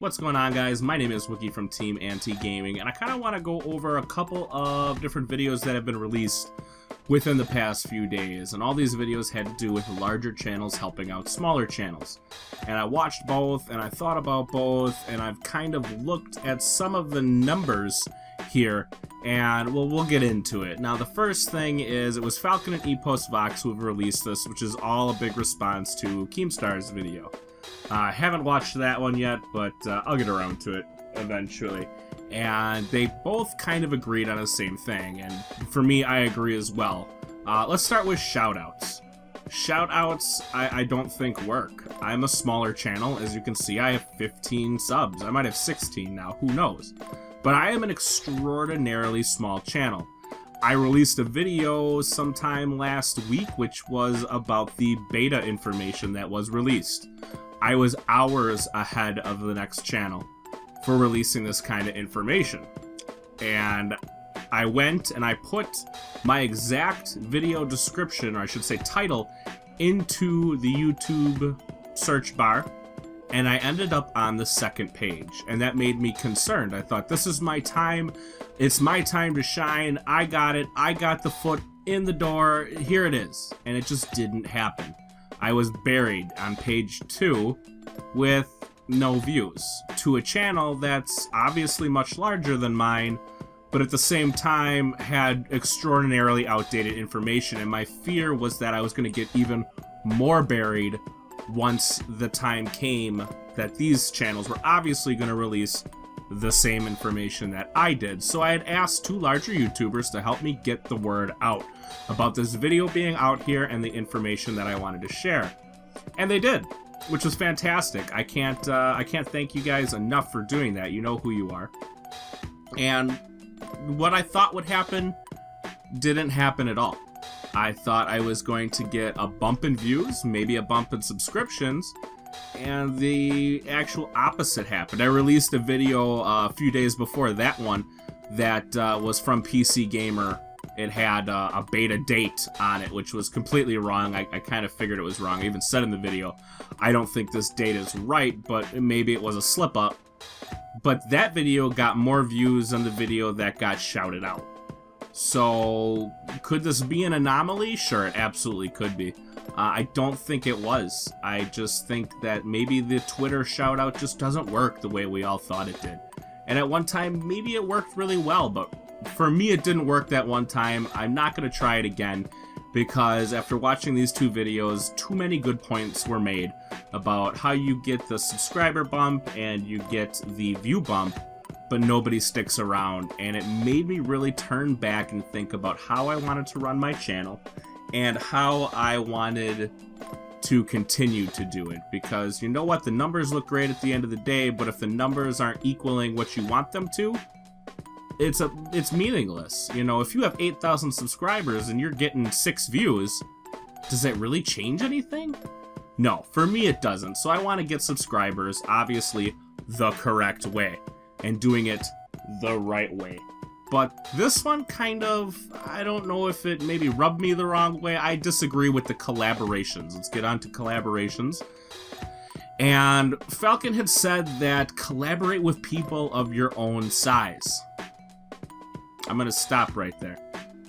What's going on, guys? My name is Wookie from Team Anti Gaming, and I kind of want to go over a couple of different videos that have been released within the past few days. And all these videos had to do with larger channels helping out smaller channels. And I watched both, and I thought about both, and I've kind of looked at some of the numbers here, and we'll get into it. Now, the first thing is, it was Falcon and Epos Vox who have released this, which is all a big response to Keemstar's video. I haven't watched that one yet, but I'll get around to it eventually. And they both kind of agreed on the same thing, and for me, I agree as well. Let's start with shoutouts. Shoutouts, I don't think work. I'm a smaller channel. As you can see, I have 15 subs. I might have 16 now, who knows? But I am an extraordinarily small channel. I released a video sometime last week, which was about the beta information that was released. I was hours ahead of the next channel for releasing this kind of information. And I went and I put my exact video description, or I should say title, into the YouTube search bar, and I ended up on the second page, and that made me concerned. I thought, this is my time. It's my time to shine. I got it. I got the foot in the door. Here it is. And it just didn't happen. I was buried on page 2 with no views to a channel that's obviously much larger than mine, but at the same time had extraordinarily outdated information, and my fear was that I was going to get even more buried once the time came that these channels were obviously going to release the same information that I did. So I had asked 2 larger YouTubers to help me get the word out about this video being out here and the information that I wanted to share. And they did, which was fantastic. I can't thank you guys enough for doing that. You know who you are. And what I thought would happen didn't happen at all. I thought I was going to get a bump in views, maybe a bump in subscriptions, and the actual opposite happened. I released a video a few days before that one that was from PC Gamer. It had a beta date on it, which was completely wrong. I kind of figured it was wrong. I even said in the video, I don't think this date is right, but maybe it was a slip-up. But that video got more views than the video that got shouted out. So, could this be an anomaly? Sure, it absolutely could be. I don't think it was. I just think that maybe the Twitter shout-out just doesn't work the way we all thought it did. And at one time, maybe it worked really well, but for me, it didn't work that one time. I'm not going to try it again, because after watching these 2 videos, too many good points were made about how you get the subscriber bump and you get the view bump, but nobody sticks around. And it made me really turn back and think about how I wanted to run my channel and how I wanted to continue to do it. Because you know what? The numbers look great at the end of the day, but if the numbers aren't equaling what you want them to, it's meaningless. You know, if you have 8,000 subscribers and you're getting 6 views, does that really change anything? No, for me it doesn't. So I want to get subscribers, obviously, the correct way, and doing it the right way. But this one kind of, I don't know if it maybe rubbed me the wrong way. I disagree with the collaborations. Let's get on to collaborations. And Falcon had said that collaborate with people of your own size. I'm going to stop right there,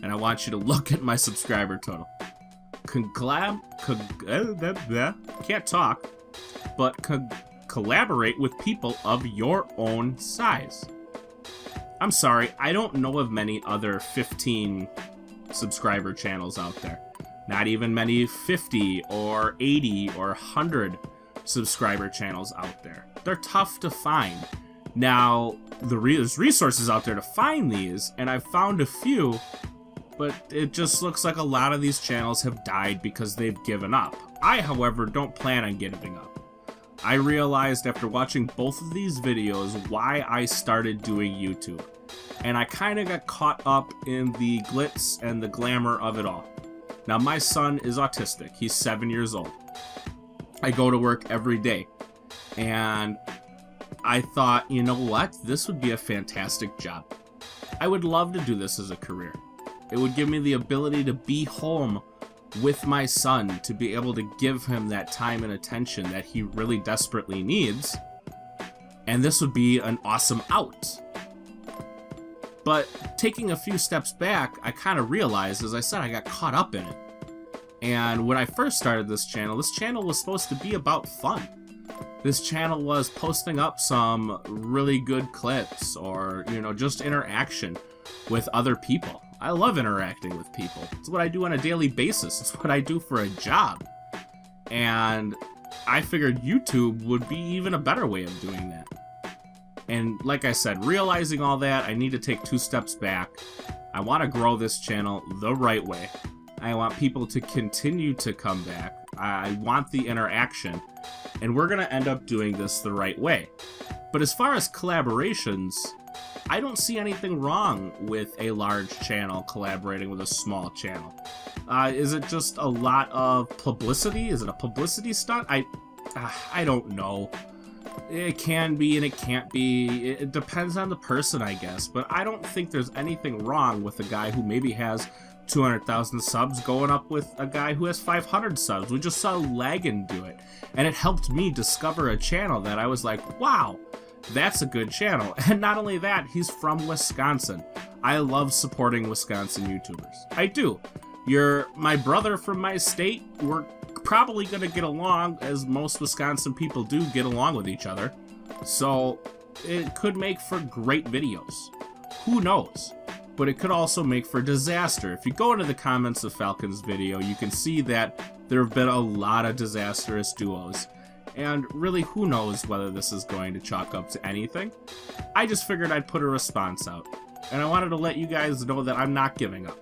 and I want you to look at my subscriber total. Can't talk, but collaborate with people of your own size. I'm sorry, I don't know of many other 15 subscriber channels out there. Not even many 50 or 80 or 100 subscriber channels out there. They're tough to find. Now, there's resources out there to find these, and I've found a few, but it just looks like a lot of these channels have died because they've given up. I, however, don't plan on giving up. I realized after watching both of these videos why I started doing YouTube, and I kind of got caught up in the glitz and the glamour of it all. Now, my son is autistic. He's 7 years old. I go to work every day, and I thought, you know what? This would be a fantastic job. I would love to do this as a career. It would give me the ability to be home with my son, to be able to give him that time and attention that he really desperately needs, and this would be an awesome out. But taking a few steps back, I kind of realized, as I said, I got caught up in it. And when I first started this channel was supposed to be about fun. This channel was posting up some really good clips or, you know, just interaction with other people. I love interacting with people. It's what I do on a daily basis. It's what I do for a job. And I figured YouTube would be even a better way of doing that. And like I said, realizing all that, I need to take 2 steps back. I want to grow this channel the right way. I want people to continue to come back. I want the interaction. And we're going to end up doing this the right way. But as far as collaborations, I don't see anything wrong with a large channel collaborating with a small channel. Is it just a lot of publicity? Is it a publicity stunt? I don't know. It can be and it can't be. It depends on the person, I guess. But I don't think there's anything wrong with a guy who maybe has 200,000 subs going up with a guy who has 500 subs. We just saw Lagan do it. And it helped me discover a channel that I was like, wow, that's a good channel. And not only that, he's from Wisconsin. I love supporting Wisconsin YouTubers. I do. You're my brother from my state. We're probably going to get along, as most Wisconsin people do get along with each other. So it could make for great videos. Who knows? But it could also make for disaster. If you go into the comments of Falcon's video, you can see that there have been a lot of disastrous duos. And really, who knows whether this is going to chalk up to anything. I just figured I'd put a response out. And I wanted to let you guys know that I'm not giving up.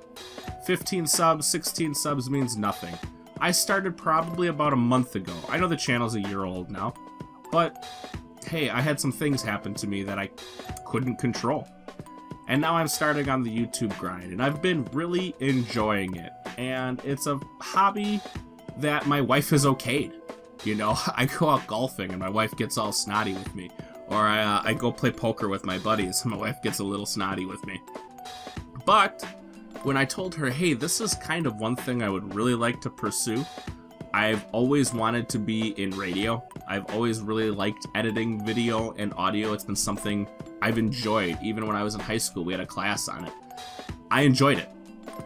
15 subs, 16 subs means nothing. I started probably about a month ago. I know the channel's a year old now. But, hey, I had some things happen to me that I couldn't control. And now I'm starting on the YouTube grind, and I've been really enjoying it. And it's a hobby that my wife has okayed. You know, I go out golfing and my wife gets all snotty with me. Or I go play poker with my buddies and my wife gets a little snotty with me. But when I told her, hey, this is kind of one thing I would really like to pursue. I've always wanted to be in radio. I've always really liked editing video and audio. It's been something I've enjoyed. Even when I was in high school, we had a class on it. I enjoyed it.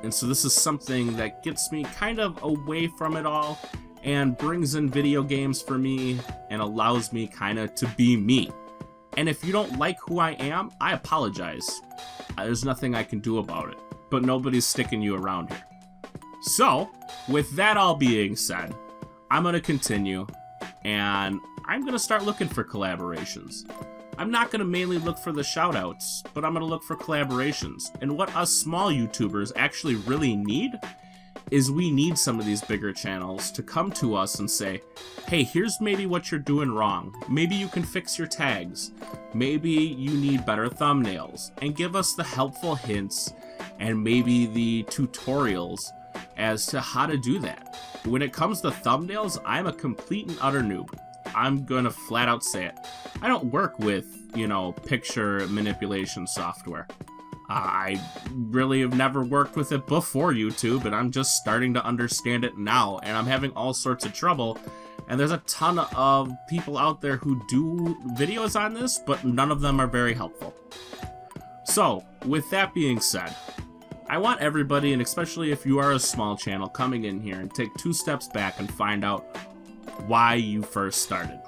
And so this is something that gets me kind of away from it all and brings in video games for me and allows me kind of to be me. And if you don't like who I am, I apologize. There's nothing I can do about it. But nobody's sticking you around here. So, with that all being said, I'm going to continue, and I'm going to start looking for collaborations. I'm not going to mainly look for the shoutouts, but I'm going to look for collaborations. And what us small YouTubers actually really need is we need some of these bigger channels to come to us and say, hey, here's maybe what you're doing wrong. Maybe you can fix your tags. Maybe you need better thumbnails. And give us the helpful hints and maybe the tutorials as to how to do that. When it comes to thumbnails, I'm a complete and utter noob. I'm gonna flat out say it. I don't work with, you know, picture manipulation software. I really have never worked with it before YouTube, and I'm just starting to understand it now, and I'm having all sorts of trouble. And there's a ton of people out there who do videos on this, but none of them are very helpful. So, with that being said, I want everybody, and especially if you are a small channel, coming in here and take 2 steps back and find out why you first started.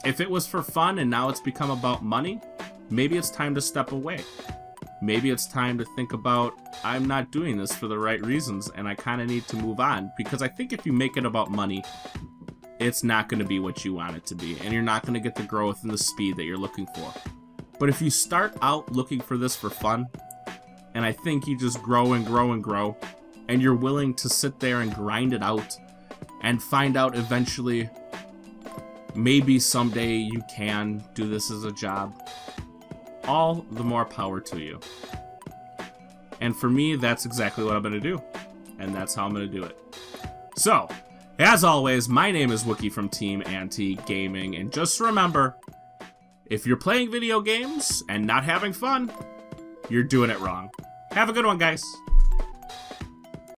If it was for fun and now it's become about money, maybe it's time to step away. Maybe it's time to think about, I'm not doing this for the right reasons and I kind of need to move on. Because I think if you make it about money, it's not going to be what you want it to be. And you're not going to get the growth and the speed that you're looking for. But if you start out looking for this for fun, and I think you just grow and grow and grow, and you're willing to sit there and grind it out, and find out eventually, maybe someday you can do this as a job, all the more power to you. And for me, that's exactly what I'm going to do. And that's how I'm going to do it. So, as always, my name is Wookie from Team Anti-Gaming, and just remember, if you're playing video games and not having fun, you're doing it wrong. Have a good one, guys.